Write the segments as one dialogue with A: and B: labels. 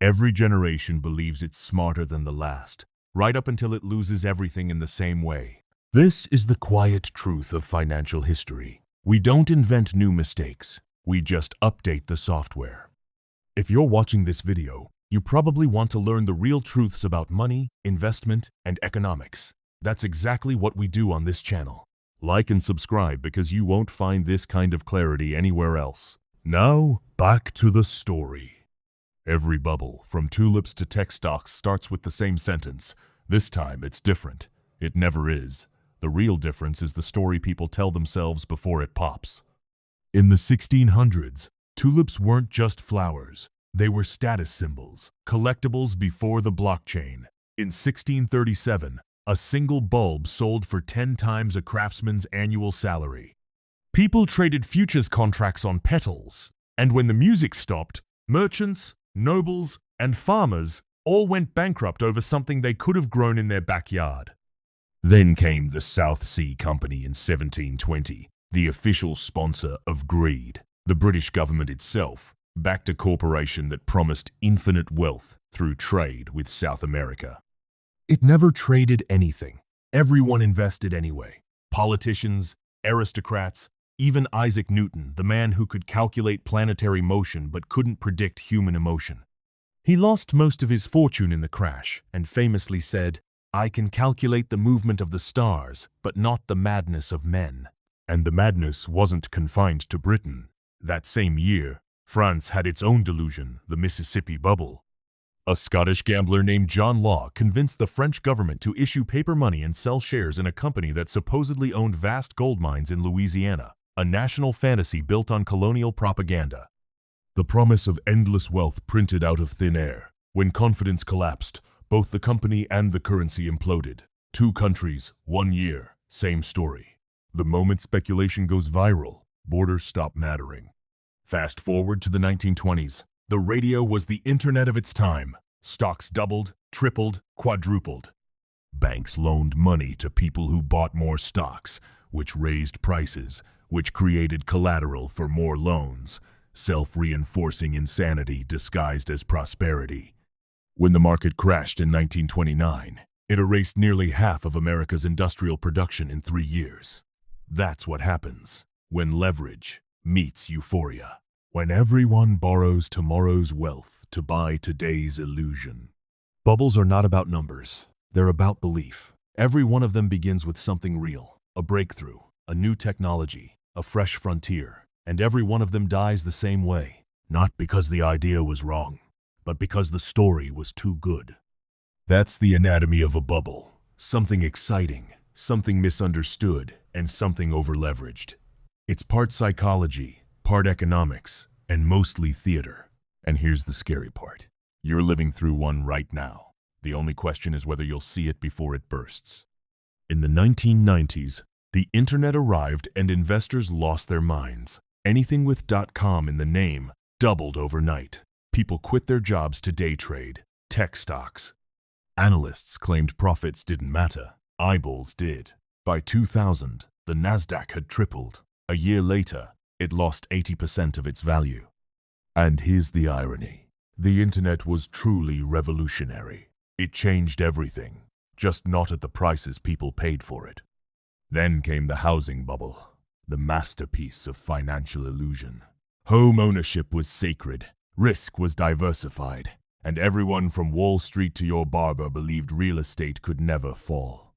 A: Every generation believes it's smarter than the last, right up until it loses everything in the same way. This is the quiet truth of financial history. We don't invent new mistakes, we just update the software. If you're watching this video, you probably want to learn the real truths about money, investment, and economics. That's exactly what we do on this channel. Like and subscribe because you won't find this kind of clarity anywhere else. Now, back to the story. Every bubble, from tulips to tech stocks, starts with the same sentence. This time, it's different. It never is. The real difference is the story people tell themselves before it pops. In the 1600s, tulips weren't just flowers. They were status symbols, collectibles before the blockchain. In 1637, a single bulb sold for 10 times a craftsman's annual salary. People traded futures contracts on petals, and when the music stopped, merchants, nobles, and farmers all went bankrupt over something they could have grown in their backyard. Then came the South Sea Company in 1720, the official sponsor of greed. The British government itself backed a corporation that promised infinite wealth through trade with South America. It never traded anything. Everyone invested anyway. Politicians, aristocrats, even Isaac Newton, the man who could calculate planetary motion but couldn't predict human emotion. He lost most of his fortune in the crash and famously said, "I can calculate the movement of the stars, but not the madness of men." And the madness wasn't confined to Britain. That same year, France had its own delusion, the Mississippi Bubble. A Scottish gambler named John Law convinced the French government to issue paper money and sell shares in a company that supposedly owned vast gold mines in Louisiana, a national fantasy built on colonial propaganda. The promise of endless wealth printed out of thin air. When confidence collapsed, both the company and the currency imploded. 2 countries, 1 year, same story. The moment speculation goes viral, borders stop mattering. Fast forward to the 1920s. The radio was the internet of its time. Stocks doubled, tripled, quadrupled. Banks loaned money to people who bought more stocks, which raised prices, which created collateral for more loans. Self-reinforcing insanity disguised as prosperity. When the market crashed in 1929, it erased nearly half of America's industrial production in 3 years. That's what happens when leverage meets euphoria. When everyone borrows tomorrow's wealth to buy today's illusion. Bubbles are not about numbers. They're about belief. Every one of them begins with something real, a breakthrough, a new technology, a fresh frontier, and every one of them dies the same way. Not because the idea was wrong, but because the story was too good. That's the anatomy of a bubble. Something exciting, something misunderstood, and something over-leveraged. It's part psychology, part economics, and mostly theater. And here's the scary part. You're living through one right now. The only question is whether you'll see it before it bursts. In the 1990s, the internet arrived and investors lost their minds. Anything with .com in the name doubled overnight. People quit their jobs to day trade. Tech stocks. Analysts claimed profits didn't matter. Eyeballs did. By 2000, the Nasdaq had tripled. A year later, it lost 80% of its value. And here's the irony. The internet was truly revolutionary. It changed everything, just not at the prices people paid for it. Then came the housing bubble, the masterpiece of financial illusion. Home ownership was sacred, risk was diversified, and everyone from Wall Street to your barber believed real estate could never fall.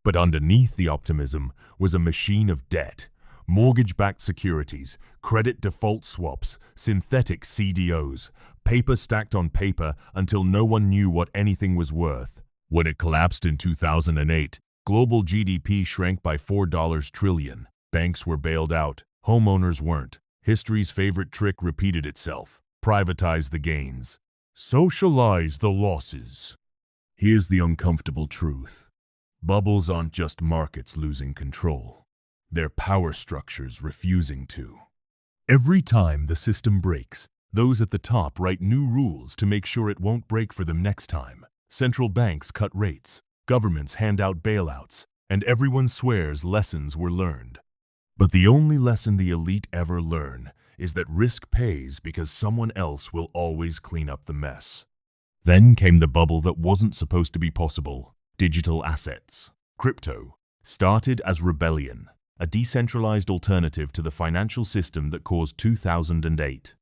A: But underneath the optimism was a machine of debt. Mortgage-backed securities, credit default swaps, synthetic CDOs, paper stacked on paper until no one knew what anything was worth. When it collapsed in 2008, global GDP shrank by $4 trillion. Banks were bailed out, homeowners weren't. History's favorite trick repeated itself. Privatize the gains. Socialize the losses. Here's the uncomfortable truth. Bubbles aren't just markets losing control. Their power structures refusing to. Every time the system breaks, those at the top write new rules to make sure it won't break for them next time. Central banks cut rates, governments hand out bailouts, and everyone swears lessons were learned. But the only lesson the elite ever learn is that risk pays because someone else will always clean up the mess. Then came the bubble that wasn't supposed to be possible: digital assets. Crypto started as rebellion, a decentralized alternative to the financial system that caused 2008.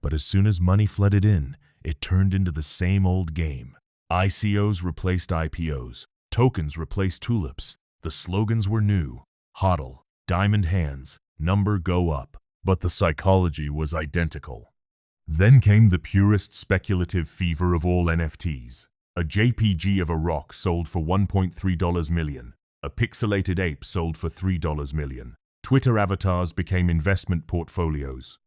A: But as soon as money flooded in, it turned into the same old game. ICOs replaced IPOs, tokens replaced tulips. The slogans were new: HODL, diamond hands, number go up. But the psychology was identical. Then came the purest speculative fever of all NFTs. A JPG of a rock sold for $1.3 million. A pixelated ape sold for $3 million. Twitter avatars became investment portfolios.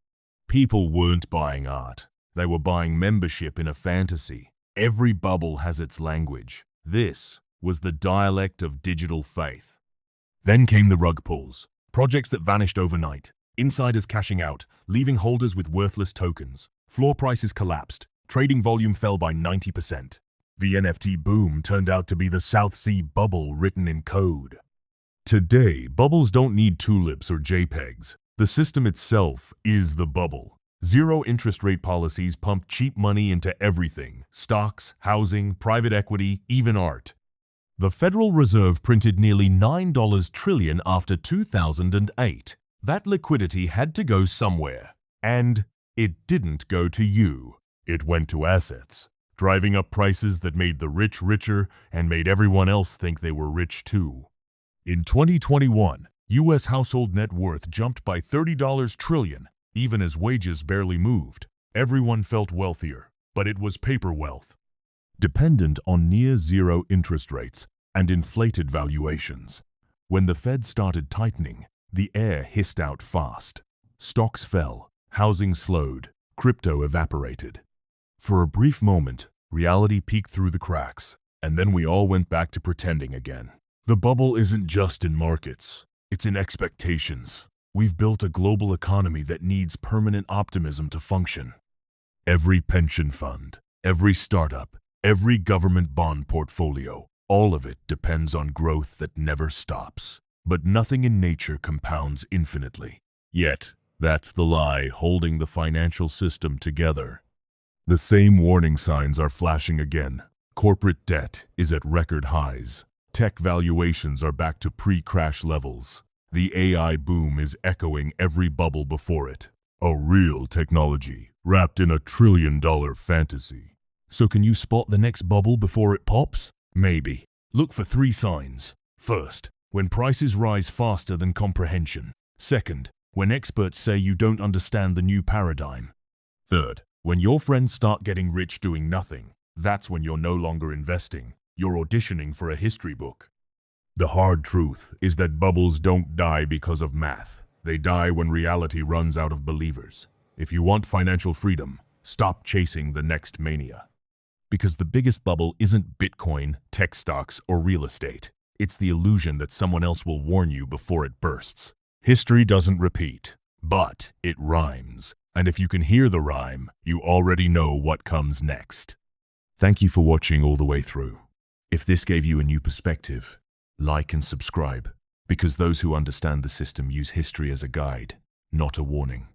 A: People weren't buying art. They were buying membership in a fantasy. Every bubble has its language. This was the dialect of digital faith. Then came the rug pulls. Projects that vanished overnight. Insiders cashing out, leaving holders with worthless tokens. Floor prices collapsed. Trading volume fell by 90%. The NFT boom turned out to be the South Sea bubble written in code. Today, bubbles don't need tulips or JPEGs. The system itself is the bubble. Zero interest rate policies pump cheap money into everything: stocks, housing, private equity, even art. The Federal Reserve printed nearly $9 trillion after 2008. That liquidity had to go somewhere. And it didn't go to you. It went to assets, driving up prices that made the rich richer and made everyone else think they were rich too. In 2021, U.S. household net worth jumped by $30 trillion, even as wages barely moved. Everyone felt wealthier, but it was paper wealth, dependent on near-zero interest rates and inflated valuations. When the Fed started tightening, the air hissed out fast. Stocks fell, housing slowed, crypto evaporated. For a brief moment, reality peeked through the cracks, and then we all went back to pretending again. The bubble isn't just in markets, it's in expectations. We've built a global economy that needs permanent optimism to function. Every pension fund, every startup, every government bond portfolio, all of it depends on growth that never stops. But nothing in nature compounds infinitely. Yet, that's the lie holding the financial system together. The same warning signs are flashing again. Corporate debt is at record highs. Tech valuations are back to pre-crash levels. The AI boom is echoing every bubble before it. A real technology wrapped in a trillion-dollar fantasy. So can you spot the next bubble before it pops? Maybe. Look for 3 signs. First, when prices rise faster than comprehension. Second, when experts say you don't understand the new paradigm. Third, when your friends start getting rich doing nothing. That's when you're no longer investing. You're auditioning for a history book. The hard truth is that bubbles don't die because of math. They die when reality runs out of believers. If you want financial freedom, stop chasing the next mania. Because the biggest bubble isn't Bitcoin, tech stocks, or real estate. It's the illusion that someone else will warn you before it bursts. History doesn't repeat, but it rhymes. And if you can hear the rhyme, you already know what comes next. Thank you for watching all the way through. If this gave you a new perspective, like and subscribe, because those who understand the system use history as a guide, not a warning.